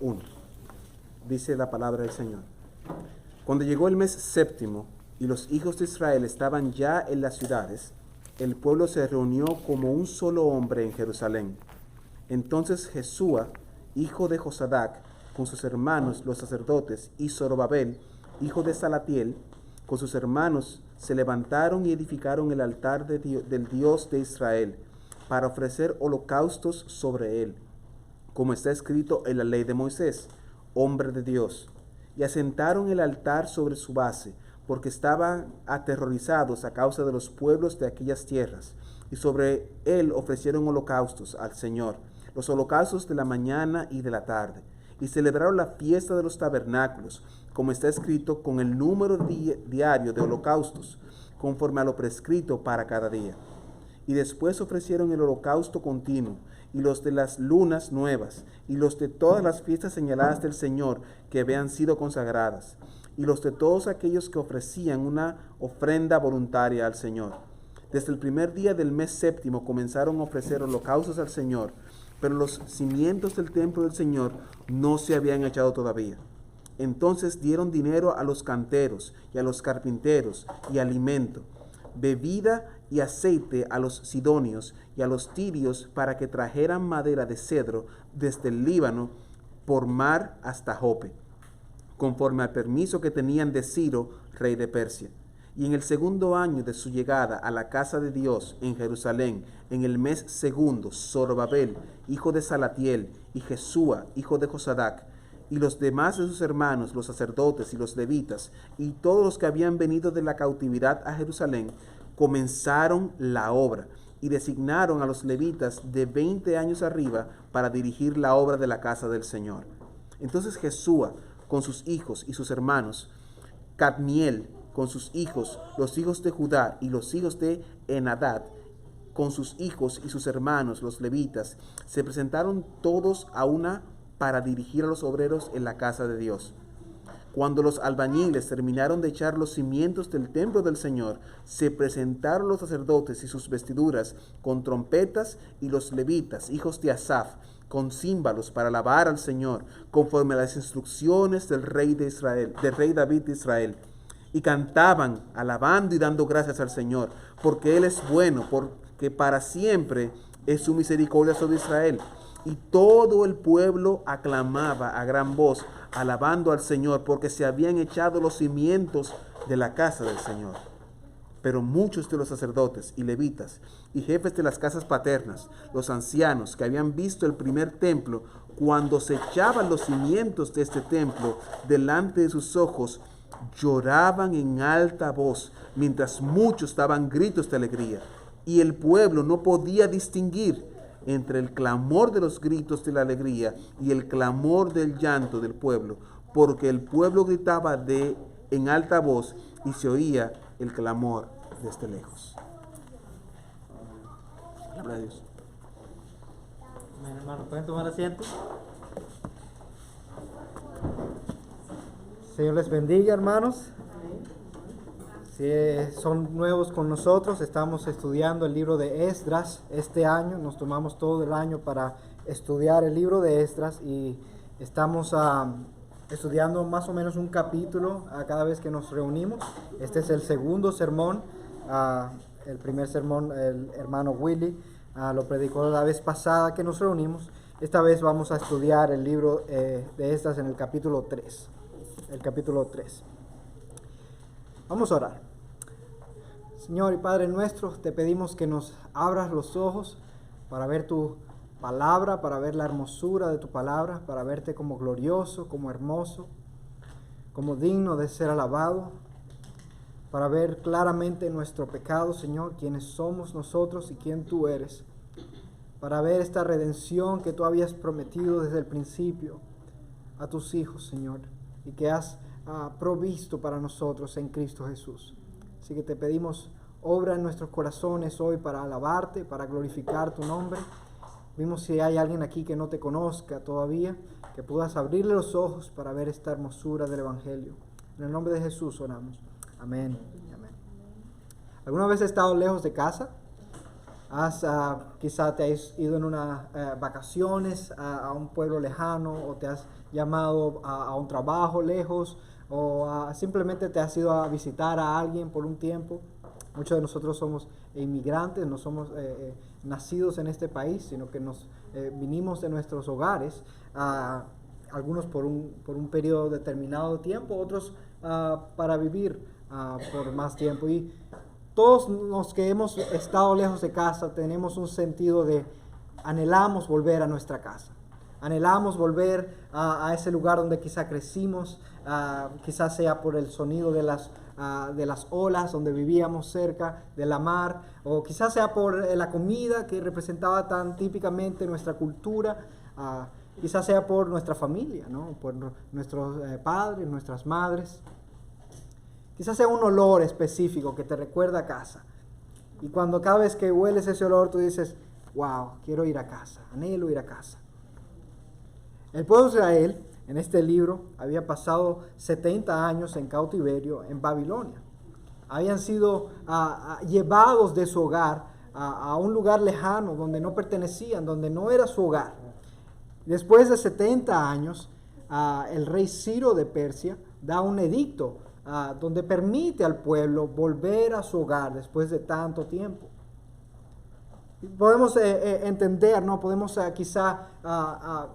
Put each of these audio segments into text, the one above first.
1. Dice la palabra del Señor. Cuando llegó el mes séptimo y los hijos de Israel estaban ya en las ciudades, el pueblo se reunió como un solo hombre en Jerusalén. Entonces Jesúa, hijo de Josadac, con sus hermanos los sacerdotes, y Zorobabel, hijo de Salatiel, con sus hermanos, se levantaron y edificaron el altar del Dios de Israel, para ofrecer holocaustos sobre él, como está escrito en la ley de Moisés, hombre de Dios. Y asentaron el altar sobre su base, porque estaban aterrorizados a causa de los pueblos de aquellas tierras, y sobre él ofrecieron holocaustos al Señor, los holocaustos de la mañana y de la tarde, y celebraron la fiesta de los tabernáculos, como está escrito, con el número diario de holocaustos, conforme a lo prescrito para cada día. Y después ofrecieron el holocausto continuo, y los de las lunas nuevas, y los de todas las fiestas señaladas del Señor que habían sido consagradas, y los de todos aquellos que ofrecían una ofrenda voluntaria al Señor. Desde el primer día del mes séptimo comenzaron a ofrecer holocaustos al Señor, pero los cimientos del templo del Señor no se habían echado todavía. Entonces dieron dinero a los canteros y a los carpinteros, y alimento, bebida y aceite a los sidonios y a los tirios, para que trajeran madera de cedro desde el Líbano por mar hasta Jope, conforme al permiso que tenían de Ciro, rey de Persia. Y en el segundo año de su llegada a la casa de Dios en Jerusalén, en el mes segundo, Zorobabel, hijo de Salatiel, y Jesúa, hijo de Josadac, y los demás de sus hermanos, los sacerdotes y los levitas, y todos los que habían venido de la cautividad a Jerusalén, comenzaron la obra, y designaron a los levitas de 20 años arriba para dirigir la obra de la casa del Señor. Entonces Jesúa, con sus hijos y sus hermanos, Cadmiel, con sus hijos, los hijos de Judá, y los hijos de Enadad, con sus hijos y sus hermanos, los levitas, se presentaron todos a una para dirigir a los obreros en la casa de Dios. Cuando los albañiles terminaron de echar los cimientos del templo del Señor, se presentaron los sacerdotes y sus vestiduras con trompetas, y los levitas, hijos de Asaf, con címbalos para alabar al Señor, conforme a las instrucciones del rey de Israel, del rey David de Israel. Y cantaban, alabando y dando gracias al Señor, porque Él es bueno, porque para siempre es su misericordia sobre Israel. Y todo el pueblo aclamaba a gran voz, alabando al Señor, porque se habían echado los cimientos de la casa del Señor. Pero muchos de los sacerdotes y levitas y jefes de las casas paternas, los ancianos que habían visto el primer templo, cuando se echaban los cimientos de este templo delante de sus ojos, lloraban en alta voz, mientras muchos daban gritos de alegría. Y el pueblo no podía distinguir entre el clamor de los gritos de la alegría y el clamor del llanto del pueblo, porque el pueblo gritaba en alta voz, y se oía el clamor desde lejos. Palabra de Dios. Bueno, hermanos, ¿pueden tomar asiento? Señor les bendiga, hermanos. Si son nuevos con nosotros, estamos estudiando el libro de Esdras. Este año nos tomamos todo el año para estudiar el libro de Esdras, y estamos estudiando más o menos un capítulo a cada vez que nos reunimos. Este es el segundo sermón. El primer sermón el hermano Willy lo predicó la vez pasada que nos reunimos. Esta vez vamos a estudiar el libro de Esdras en el capítulo 3. El capítulo 3. Vamos a orar. Señor y Padre nuestro, te pedimos que nos abras los ojos para ver tu palabra, para ver la hermosura de tu palabra, para verte como glorioso, como hermoso, como digno de ser alabado, para ver claramente nuestro pecado, Señor, quiénes somos nosotros y quién tú eres, para ver esta redención que tú habías prometido desde el principio a tus hijos, Señor, y que has provisto para nosotros en Cristo Jesús. Así que te pedimos, obra en nuestros corazones hoy para alabarte, para glorificar tu nombre. Vimos si hay alguien aquí que no te conozca todavía, que puedas abrirle los ojos para ver esta hermosura del Evangelio. En el nombre de Jesús oramos. Amén. Amén. ¿Alguna vez has estado lejos de casa? Quizá te has ido en unas vacaciones a un pueblo lejano, o te has llamado a un trabajo lejos o simplemente te has ido a visitar a alguien por un tiempo. Muchos de nosotros somos inmigrantes, no somos nacidos en este país, sino que nos vinimos de nuestros hogares, algunos por un periodo determinado de tiempo, otros para vivir por más tiempo. Y todos los que hemos estado lejos de casa tenemos un sentido de anhelamos volver a nuestra casa. Anhelamos volver a ese lugar donde quizá crecimos, quizás sea por el sonido de las olas, donde vivíamos cerca de la mar, o quizás sea por la comida que representaba tan típicamente nuestra cultura, quizás sea por nuestra familia, ¿no? Por nuestros padres, nuestras madres. Quizás sea un olor específico que te recuerda a casa. Y cuando cada vez que hueles ese olor, tú dices, wow, quiero ir a casa, anhelo ir a casa. El pueblo de Israel, en este libro, había pasado 70 años en cautiverio en Babilonia. Habían sido llevados de su hogar a un lugar lejano, donde no pertenecían, donde no era su hogar. Después de 70 años, el rey Ciro de Persia da un edicto donde permite al pueblo volver a su hogar después de tanto tiempo. Podemos entender, ¿no? Podemos quizá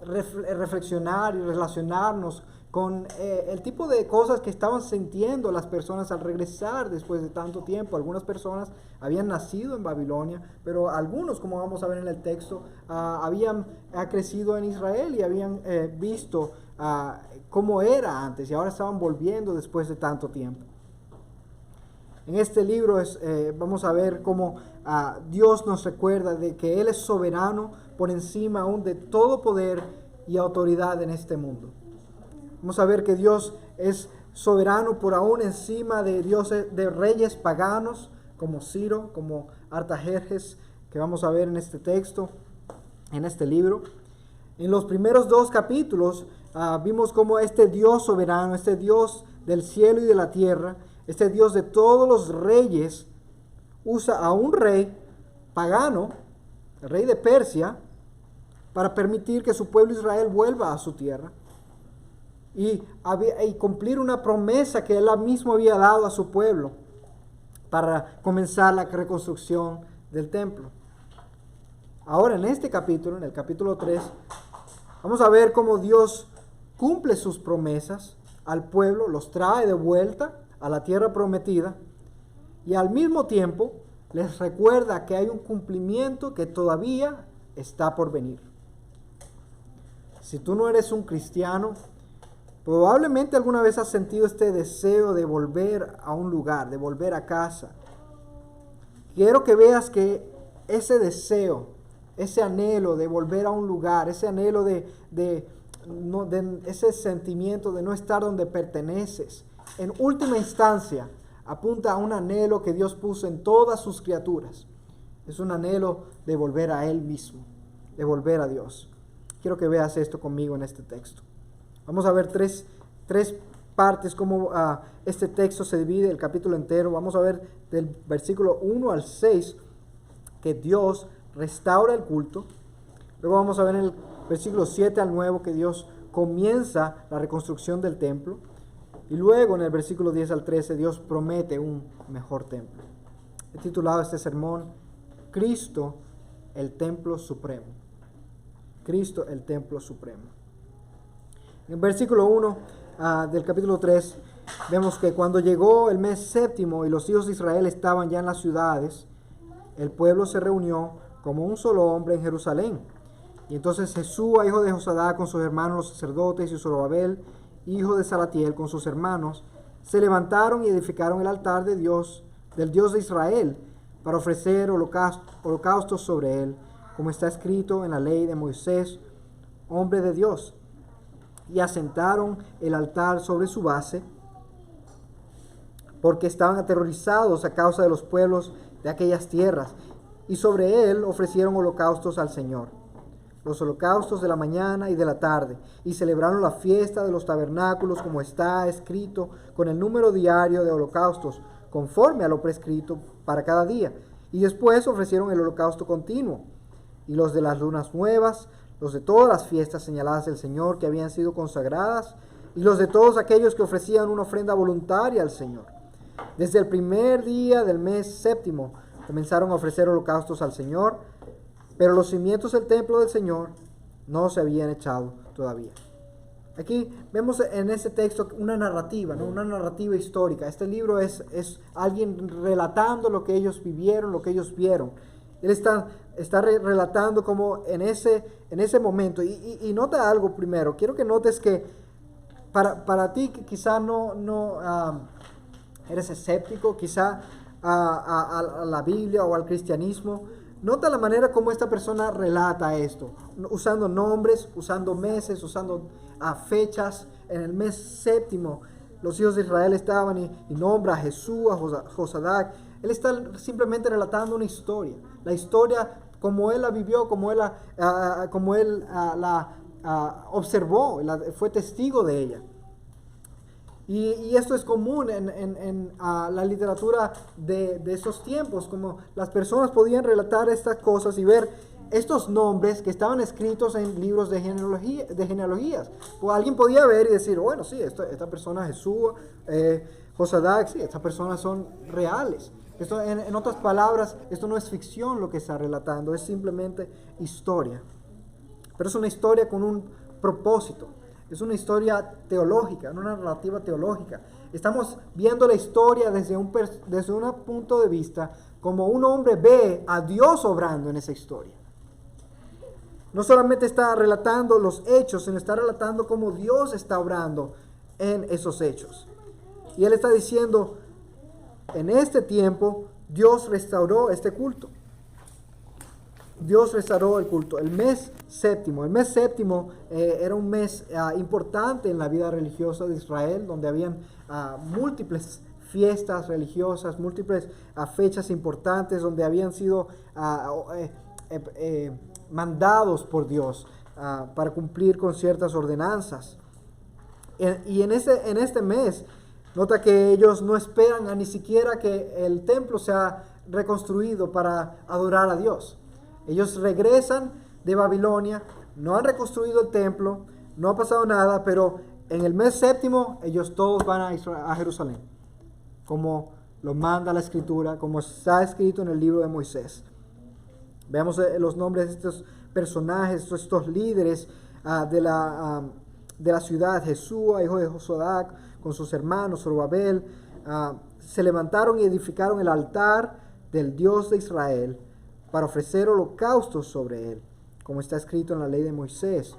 reflexionar y relacionarnos con el tipo de cosas que estaban sintiendo las personas al regresar después de tanto tiempo. Algunas personas habían nacido en Babilonia, pero algunos, como vamos a ver en el texto, habían crecido en Israel y habían visto cómo era antes y ahora estaban volviendo después de tanto tiempo. En este libro vamos a ver cómo Dios nos recuerda de que Él es soberano por encima aún de todo poder y autoridad en este mundo. Vamos a ver que Dios es soberano por aún encima de dioses, de reyes paganos como Ciro, como Artajerjes, que vamos a ver en este texto, en este libro. En los primeros 2 capítulos vimos cómo este Dios soberano, este Dios del cielo y de la tierra, este Dios de todos los reyes, usa a un rey pagano, el rey de Persia, para permitir que su pueblo Israel vuelva a su tierra y cumplir una promesa que él mismo había dado a su pueblo para comenzar la reconstrucción del templo. Ahora en este capítulo, en el capítulo 3, vamos a ver cómo Dios cumple sus promesas al pueblo, los trae de vuelta a la tierra prometida y al mismo tiempo les recuerda que hay un cumplimiento que todavía está por venir. Si tú no eres un cristiano, probablemente alguna vez has sentido este deseo de volver a un lugar, de volver a casa. Quiero que veas que ese deseo, ese anhelo de volver a un lugar, ese anhelo de ese sentimiento de no estar donde perteneces, en última instancia, apunta a un anhelo que Dios puso en todas sus criaturas. Es un anhelo de volver a Él mismo, de volver a Dios. Quiero que veas esto conmigo en este texto. Vamos a ver tres partes cómo este texto se divide, el capítulo entero. Vamos a ver del versículo 1 al 6 que Dios restaura el culto. Luego vamos a ver en el versículo 7 al 9 que Dios comienza la reconstrucción del templo. Y luego en el versículo 10 al 13 Dios promete un mejor templo. He titulado este sermón, Cristo, el templo supremo. Cristo, el templo supremo. En el versículo 1 del capítulo 3 vemos que cuando llegó el mes séptimo y los hijos de Israel estaban ya en las ciudades, el pueblo se reunió como un solo hombre en Jerusalén. Y entonces Jesúa, hijo de Josadá, con sus hermanos los sacerdotes, y Zorobabel, hijo de Salatiel, con sus hermanos, se levantaron y edificaron el altar de Dios, del Dios de Israel, para ofrecer holocaustos sobre él, como está escrito en la ley de Moisés, hombre de Dios. Y asentaron el altar sobre su base, porque estaban aterrorizados a causa de los pueblos de aquellas tierras, y sobre él ofrecieron holocaustos al Señor, los holocaustos de la mañana y de la tarde, y celebraron la fiesta de los tabernáculos como está escrito, con el número diario de holocaustos, conforme a lo prescrito para cada día. Y después ofrecieron el holocausto continuo, y los de las lunas nuevas, los de todas las fiestas señaladas del Señor que habían sido consagradas, y los de todos aquellos que ofrecían una ofrenda voluntaria al Señor. Desde el primer día del mes séptimo comenzaron a ofrecer holocaustos al Señor, pero los cimientos del templo del Señor no se habían echado todavía. Aquí vemos en este texto una narrativa, ¿no? Una narrativa histórica. Este libro es alguien relatando lo que ellos vivieron, lo que ellos vieron. Él está relatando como en ese momento. Y nota algo primero. Quiero que notes que para ti que quizá no eres escéptico, quizá a la Biblia o al cristianismo, nota la manera como esta persona relata esto, usando nombres, usando meses, usando fechas. En el mes séptimo los hijos de Israel estaban y nombra a Jesús, a Josadac. Él está simplemente relatando una historia, la historia como él la vivió, como él la observó, fue testigo de ella. Y esto es común en la literatura de esos tiempos, como las personas podían relatar estas cosas y ver estos nombres que estaban escritos en libros de genealogías. O alguien podía ver y decir, bueno, sí, esta persona Jesús, Josadac, sí, estas personas son reales. Esto, en otras palabras, esto no es ficción lo que está relatando, es simplemente historia. Pero es una historia con un propósito. Es una historia teológica, una narrativa teológica. Estamos viendo la historia desde un punto de vista como un hombre ve a Dios obrando en esa historia. No solamente está relatando los hechos, sino está relatando cómo Dios está obrando en esos hechos. Y él está diciendo, en este tiempo Dios restauró este culto. Dios restauró el culto. El mes séptimo era un mes importante en la vida religiosa de Israel, donde habían múltiples fiestas religiosas, múltiples fechas importantes, donde habían sido mandados por Dios para cumplir con ciertas ordenanzas. Y en este mes, nota que ellos no esperan ni siquiera que el templo sea reconstruido para adorar a Dios. Ellos regresan de Babilonia, no han reconstruido el templo, no ha pasado nada, pero en el mes séptimo ellos todos van a Jerusalén, como lo manda la Escritura, como está escrito en el libro de Moisés. Veamos los nombres de estos personajes, estos líderes de la ciudad. Jesúa, hijo de Josadac, con sus hermanos, Zorobabel, se levantaron y edificaron el altar del Dios de Israel para ofrecer holocaustos sobre él, como está escrito en la ley de Moisés,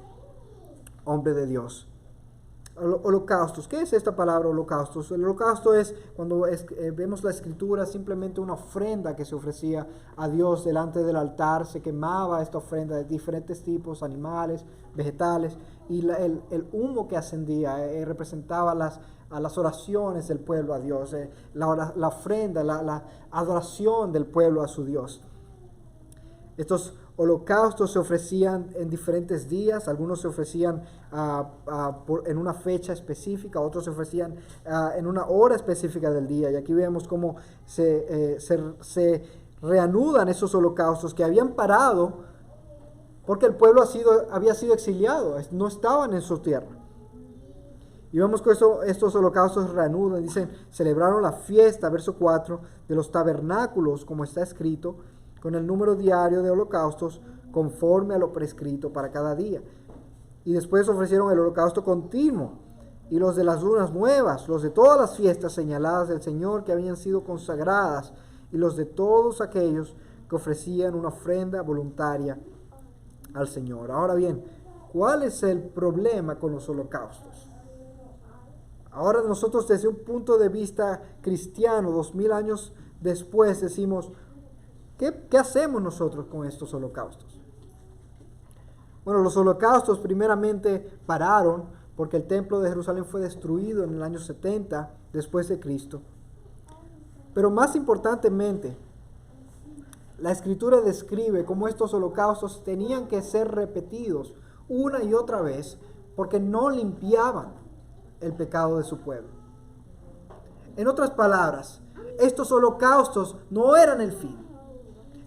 hombre de Dios. Holocaustos. ¿Qué es esta palabra holocaustos? El holocausto es, cuando vemos la Escritura, simplemente una ofrenda que se ofrecía a Dios delante del altar. Se quemaba esta ofrenda de diferentes tipos, animales, vegetales, y el humo que ascendía representaba las oraciones del pueblo a Dios, la ofrenda, la adoración del pueblo a su Dios. Estos holocaustos se ofrecían en diferentes días. Algunos se ofrecían en una fecha específica, otros se ofrecían en una hora específica del día. Y aquí vemos cómo se reanudan esos holocaustos que habían parado porque el pueblo había sido exiliado, no estaban en su tierra. Y vemos que estos holocaustos reanudan. Dicen, celebraron la fiesta, verso 4, de los tabernáculos, como está escrito, con el número diario de holocaustos conforme a lo prescrito para cada día. Y después ofrecieron el holocausto continuo y los de las lunas nuevas, los de todas las fiestas señaladas del Señor que habían sido consagradas, y los de todos aquellos que ofrecían una ofrenda voluntaria al Señor. Ahora bien, ¿cuál es el problema con los holocaustos? Ahora nosotros, desde un punto de vista cristiano, 2000 años después, decimos, ¿qué hacemos nosotros con estos holocaustos? Bueno, los holocaustos primeramente pararon porque el templo de Jerusalén fue destruido en el año 70 después de Cristo. Pero más importantemente, la Escritura describe cómo estos holocaustos tenían que ser repetidos una y otra vez porque no limpiaban el pecado de su pueblo. En otras palabras, estos holocaustos no eran el fin.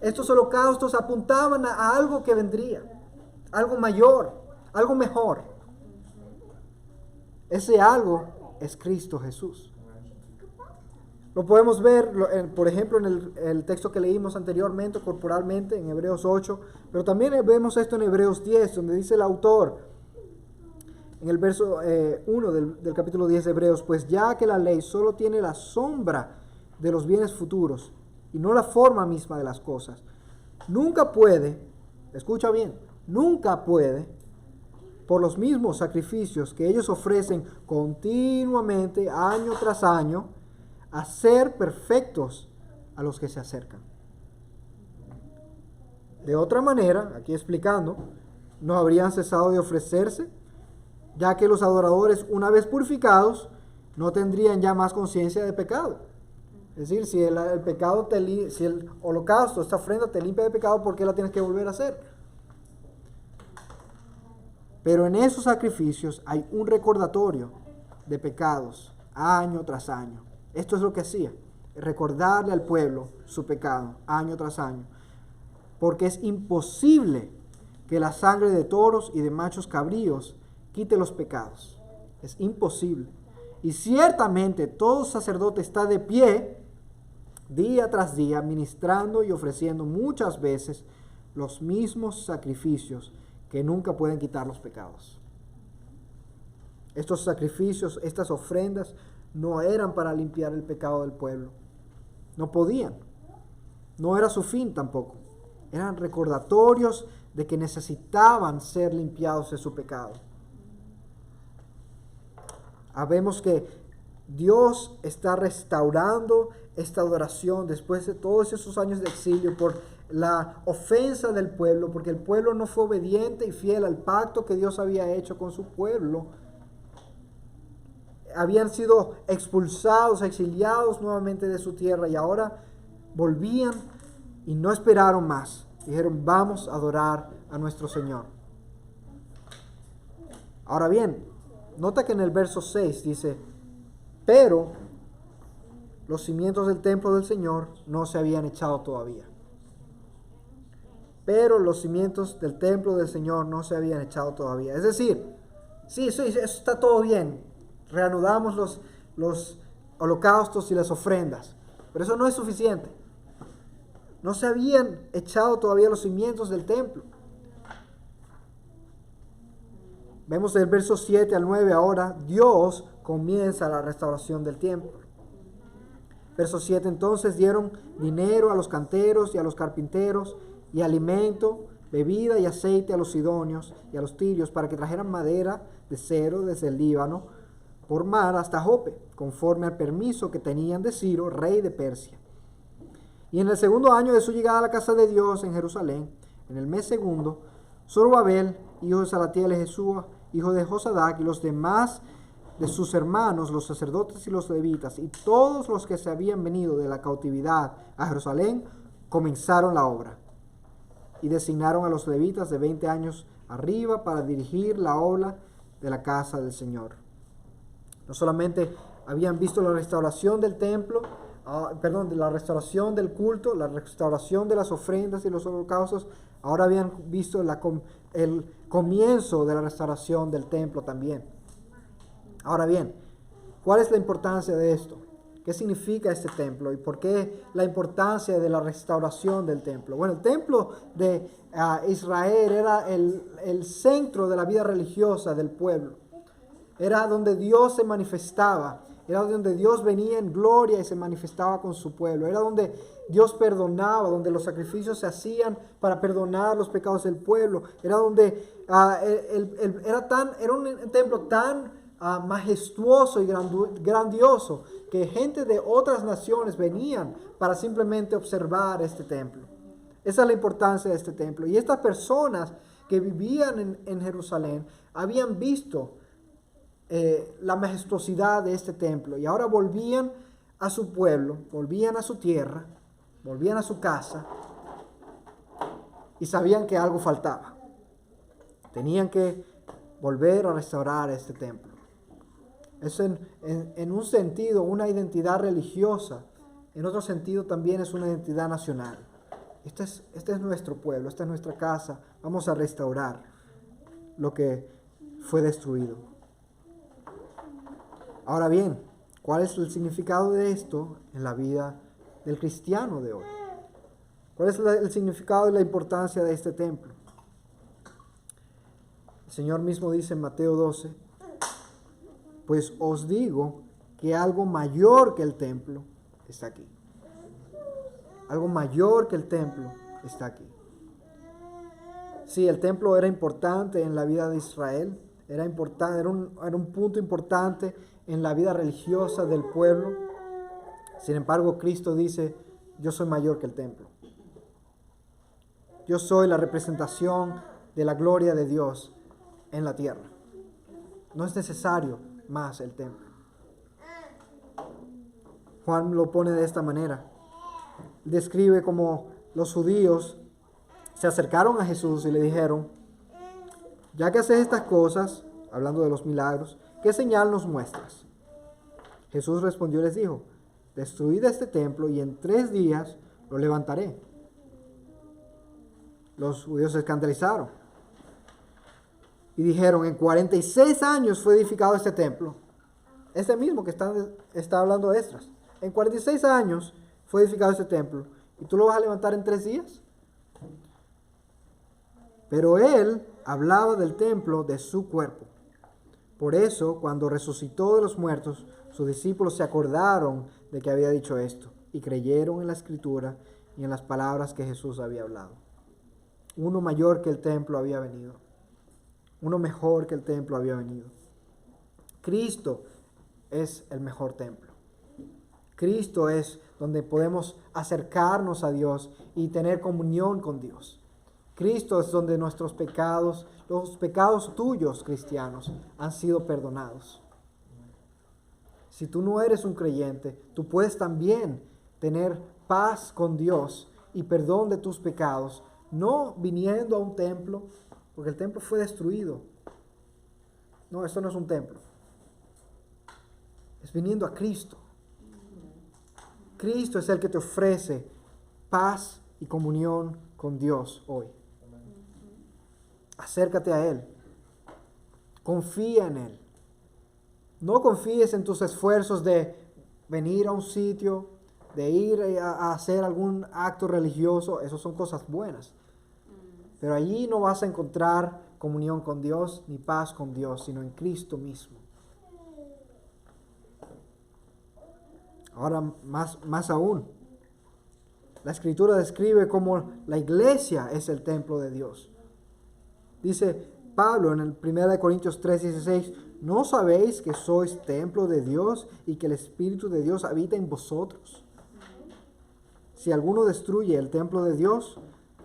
Estos holocaustos apuntaban a algo que vendría, algo mayor, algo mejor. Ese algo es Cristo Jesús. Lo podemos ver, por ejemplo, en el texto que leímos anteriormente, corporalmente, en Hebreos 8, pero también vemos esto en Hebreos 10, donde dice el autor, en el verso 1 del capítulo 10 de Hebreos, pues ya que la ley solo tiene la sombra de los bienes futuros y no la forma misma de las cosas, nunca puede, escucha bien, nunca puede, por los mismos sacrificios que ellos ofrecen continuamente, año tras año, hacer perfectos a los que se acercan. De otra manera, aquí explicando, no habrían cesado de ofrecerse, ya que los adoradores, una vez purificados, no tendrían ya más conciencia de pecado. Es decir, si el pecado si el holocausto, esta ofrenda te limpia de pecado, ¿por qué la tienes que volver a hacer? Pero en esos sacrificios hay un recordatorio de pecados año tras año. Esto es lo que hacía, recordarle al pueblo su pecado año tras año. Porque es imposible que la sangre de toros y de machos cabríos quite los pecados. Es imposible. Y ciertamente todo sacerdote está de pie día tras día ministrando y ofreciendo muchas veces los mismos sacrificios que nunca pueden quitar los pecados. Estos sacrificios, estas ofrendas, no eran para limpiar el pecado del pueblo. No podían. No era su fin tampoco. Eran recordatorios de que necesitaban ser limpiados de su pecado. Vemos que Dios está restaurando esta adoración después de todos esos años de exilio por la ofensa del pueblo, porque el pueblo no fue obediente y fiel al pacto que Dios había hecho con su pueblo. Habían sido expulsados, exiliados nuevamente de su tierra y ahora volvían y no esperaron más. Dijeron, vamos a adorar a nuestro Señor. Ahora bien, nota que en el verso 6 dice, pero los cimientos del templo del Señor no se habían echado todavía. Pero los cimientos del templo del Señor no se habían echado todavía. Es decir, sí, eso está todo bien. Reanudamos los holocaustos y las ofrendas. Pero eso no es suficiente. No se habían echado todavía los cimientos del templo. Vemos del verso 7 al 9 ahora, Dios comienza la restauración del templo. Verso 7, entonces dieron dinero a los canteros y a los carpinteros, y alimento, bebida y aceite a los sidonios y a los tirios, para que trajeran madera de cedro desde el Líbano, por mar hasta Jope, conforme al permiso que tenían de Ciro, rey de Persia. Y en el segundo año de su llegada a la casa de Dios en Jerusalén, en el mes segundo, Zorobabel, hijo de Salatiel y Jesúa, hijo de Josadac, y los demás de sus hermanos, los sacerdotes y los levitas, y todos los que se habían venido de la cautividad a Jerusalén, comenzaron la obra. Y designaron a los levitas de 20 años arriba para dirigir la obra de la casa del Señor. No solamente habían visto la restauración del templo, de la restauración del culto, la restauración de las ofrendas y los holocaustos, ahora habían visto el comienzo de la restauración del templo también. Ahora bien, ¿cuál es la importancia de esto? ¿Qué significa este templo? ¿Y por qué la importancia de la restauración del templo? Bueno, el templo de Israel era el centro de la vida religiosa del pueblo. Era donde Dios se manifestaba. Era donde Dios venía en gloria y se manifestaba con su pueblo. Era donde Dios perdonaba, donde los sacrificios se hacían para perdonar los pecados del pueblo. Era donde era un templo tan majestuoso y grandioso que gente de otras naciones venían para simplemente observar este templo. Esa es la importancia de este templo. Y estas personas que vivían en Jerusalén habían visto la majestuosidad de este templo y ahora volvían a su pueblo, volvían a su tierra, volvían a su casa y sabían que algo faltaba. Tenían que volver a restaurar este templo. Es en un sentido una identidad religiosa, en otro sentido también es una identidad nacional. Este es nuestro pueblo, esta es nuestra casa, vamos a restaurar. lo que fue destruido. Ahora bien, ¿cuál es el significado de esto en la vida del cristiano de hoy? ¿Cuál es el significado y la importancia de este templo? El Señor mismo dice en Mateo 12, pues os digo que algo mayor que el templo está aquí. Algo mayor que el templo está aquí. Sí, el templo era importante en la vida de Israel, era un punto importante en la vida religiosa del pueblo. Sin embargo, Cristo dice, yo soy mayor que el templo. Yo soy la representación de la gloria de Dios en la tierra. No es necesario más el templo. Juan lo pone de esta manera. Describe como los judíos se acercaron a Jesús y le dijeron, ya que haces estas cosas, hablando de los milagros, ¿qué señal nos muestras? Jesús respondió y les dijo, destruid este templo y en 3 días lo levantaré. Los judíos se escandalizaron y dijeron, en 46 años fue edificado este templo. Este mismo que está hablando Esdras. En 46 años fue edificado este templo y tú lo vas a levantar en 3 días. Pero él hablaba del templo de su cuerpo. Por eso, cuando resucitó de los muertos, sus discípulos se acordaron de que había dicho esto y creyeron en la Escritura y en las palabras que Jesús había hablado. Uno mayor que el templo había venido. Uno mejor que el templo había venido. Cristo es el mejor templo. Cristo es donde podemos acercarnos a Dios y tener comunión con Dios. Cristo es donde nuestros pecados, los pecados tuyos, cristianos, han sido perdonados. Si tú no eres un creyente, tú puedes también tener paz con Dios y perdón de tus pecados, no viniendo a un templo, porque el templo fue destruido. No, esto no es un templo. Es viniendo a Cristo. Cristo es el que te ofrece paz y comunión con Dios hoy. Acércate a Él. Confía en Él. No confíes en tus esfuerzos de venir a un sitio, de ir a hacer algún acto religioso. Esas son cosas buenas. Pero allí no vas a encontrar comunión con Dios ni paz con Dios, sino en Cristo mismo. Ahora más aún, la Escritura describe cómo la iglesia es el templo de Dios. Dice Pablo en el 1 Corintios 3:16, ¿no sabéis que sois templo de Dios y que el Espíritu de Dios habita en vosotros? Si alguno destruye el templo de Dios,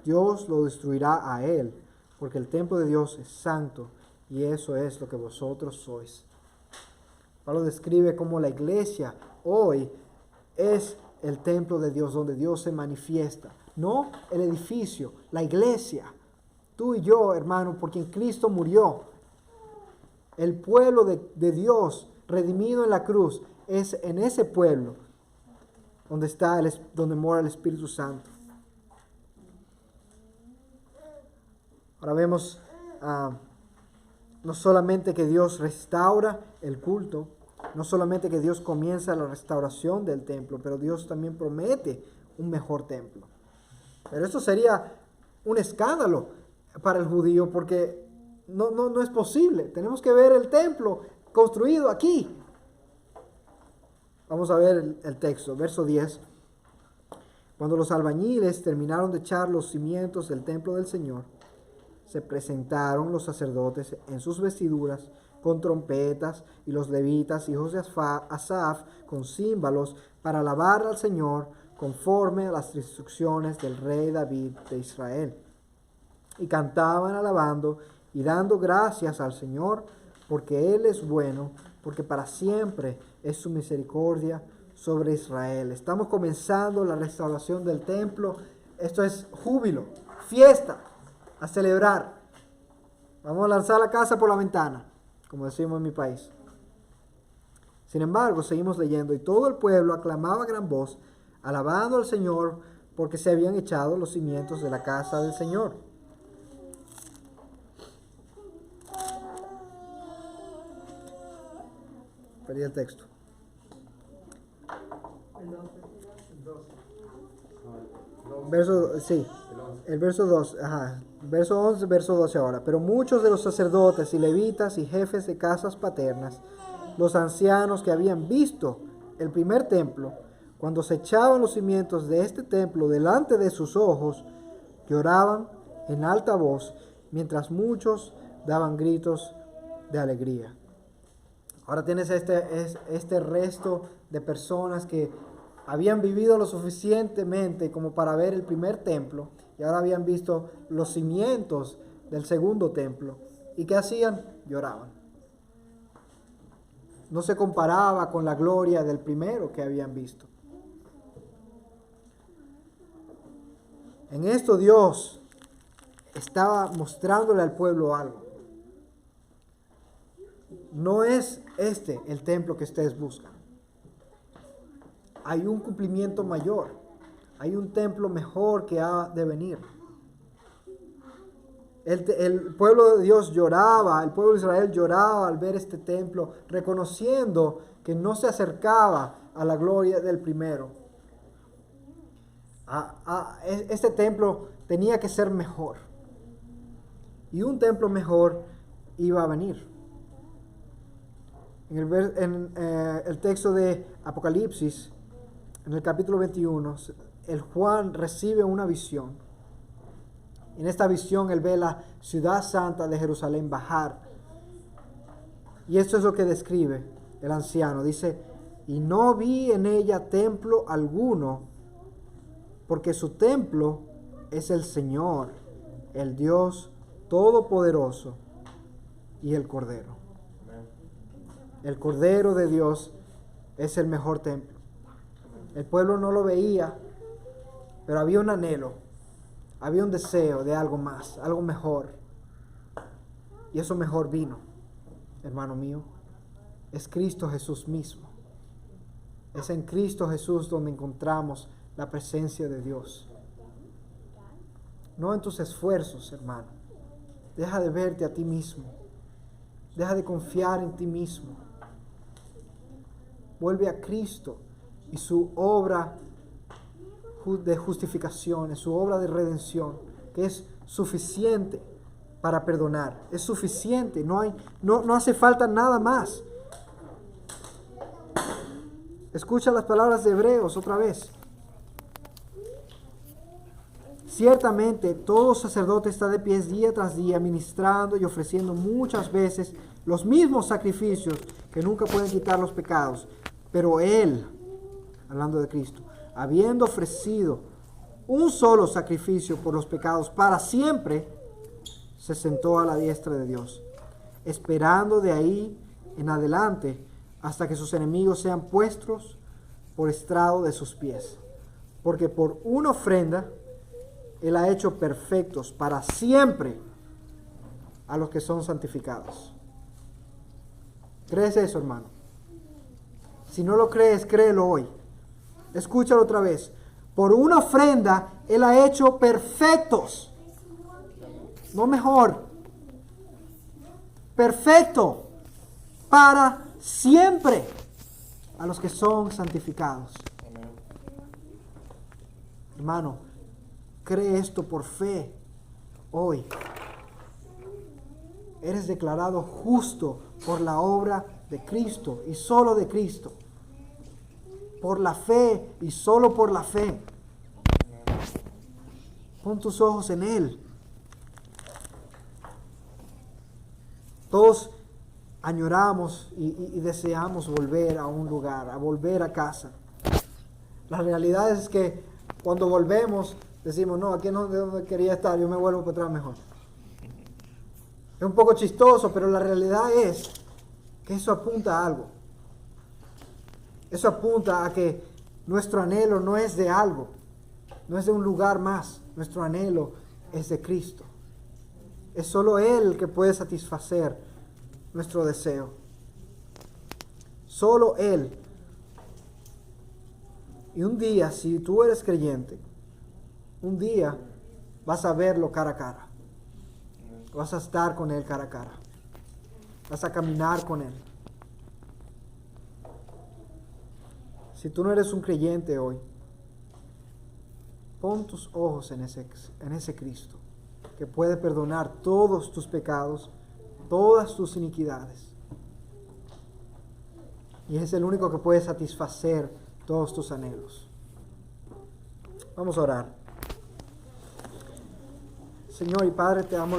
Dios lo destruirá a él, porque el templo de Dios es santo y eso es lo que vosotros sois. Pablo describe cómo la iglesia hoy es el templo de Dios, donde Dios se manifiesta. No el edificio, la iglesia. Tú y yo, hermano, por quien Cristo murió. El pueblo de Dios, redimido en la cruz, es en ese pueblo donde mora el Espíritu Santo. Ahora vemos no solamente que Dios restaura el culto, no solamente que Dios comienza la restauración del templo, pero Dios también promete un mejor templo. Pero esto sería un escándalo para el judío porque no es posible. Tenemos que ver el templo construido aquí. Vamos a ver el texto, verso 10. Cuando los albañiles terminaron de echar los cimientos del templo del Señor, se presentaron los sacerdotes en sus vestiduras con trompetas y los levitas, hijos de Asaf, con címbalos para alabar al Señor conforme a las instrucciones del rey David de Israel. Y cantaban alabando y dando gracias al Señor, porque Él es bueno, porque para siempre es su misericordia sobre Israel. Estamos comenzando la restauración del templo. Esto es júbilo, fiesta, a celebrar. Vamos a lanzar la casa por la ventana, como decimos en mi país. Sin embargo, seguimos leyendo, y todo el pueblo aclamaba a gran voz, alabando al Señor, porque se habían echado los cimientos de la casa del Señor. perdí el texto. El verso 2, verso 11, verso 12 ahora. Pero muchos de los sacerdotes y levitas y jefes de casas paternas, los ancianos que habían visto el primer templo, cuando se echaban los cimientos de este templo delante de sus ojos, lloraban en alta voz, mientras muchos daban gritos de alegría. Ahora tienes este resto de personas que habían vivido lo suficientemente como para ver el primer templo y ahora habían visto los cimientos del segundo templo. ¿Y qué hacían? Lloraban. No se comparaba con la gloria del primero que habían visto. En esto Dios estaba mostrándole al pueblo algo. No es este el templo que ustedes buscan. Hay un cumplimiento mayor. Hay un templo mejor que ha de venir. El pueblo de Dios lloraba, el pueblo de Israel lloraba al ver este templo, reconociendo que no se acercaba a la gloria del primero. Este templo tenía que ser mejor. Y un templo mejor iba a venir. En el texto de Apocalipsis, en el capítulo 21, el Juan recibe una visión. En esta visión él ve la ciudad santa de Jerusalén bajar. Y esto es lo que describe el anciano. Dice, y no vi en ella templo alguno, porque su templo es el Señor, el Dios Todopoderoso y el Cordero. El Cordero de Dios es el mejor templo. El pueblo no lo veía, pero había un anhelo, había un deseo de algo más, algo mejor. Y eso mejor vino, hermano mío. Es Cristo Jesús mismo. Es en Cristo Jesús donde encontramos la presencia de Dios. No en tus esfuerzos, hermano. Deja de verte a ti mismo. Deja de confiar en ti mismo. Vuelve a Cristo y su obra de justificación, su obra de redención, que es suficiente para perdonar. Es suficiente, no hace falta nada más. Escucha las palabras de Hebreos otra vez. Ciertamente todo sacerdote está de pies día tras día, ministrando y ofreciendo muchas veces los mismos sacrificios que nunca pueden quitar los pecados. Pero Él, hablando de Cristo, habiendo ofrecido un solo sacrificio por los pecados para siempre, se sentó a la diestra de Dios, esperando de ahí en adelante hasta que sus enemigos sean puestos por estrado de sus pies. Porque por una ofrenda Él ha hecho perfectos para siempre a los que son santificados. ¿Crees eso, hermano? Si no lo crees, créelo hoy. Escúchalo otra vez. Por una ofrenda Él ha hecho perfectos. No mejor. Perfecto. Para siempre a los que son santificados. Hermano, cree esto por fe hoy. Eres declarado justo por la obra de Cristo y solo de Cristo. Por la fe y solo por la fe. Pon tus ojos en Él. Todos añoramos y deseamos volver a un lugar, a volver a casa. La realidad es que cuando volvemos decimos, no, aquí no es donde quería estar, yo me vuelvo para atrás mejor. Es un poco chistoso, pero la realidad es que eso apunta a algo. Eso apunta a que nuestro anhelo no es de algo, no es de un lugar más. Nuestro anhelo es de Cristo. Es solo Él que puede satisfacer nuestro deseo. Solo Él. Y un día, si tú eres creyente, un día vas a verlo cara a cara. Vas a estar con Él cara a cara. Vas a caminar con Él. Si tú no eres un creyente hoy, pon tus ojos en ese Cristo, que puede perdonar todos tus pecados, todas tus iniquidades. Y es el único que puede satisfacer todos tus anhelos. Vamos a orar. Señor y Padre, te damos las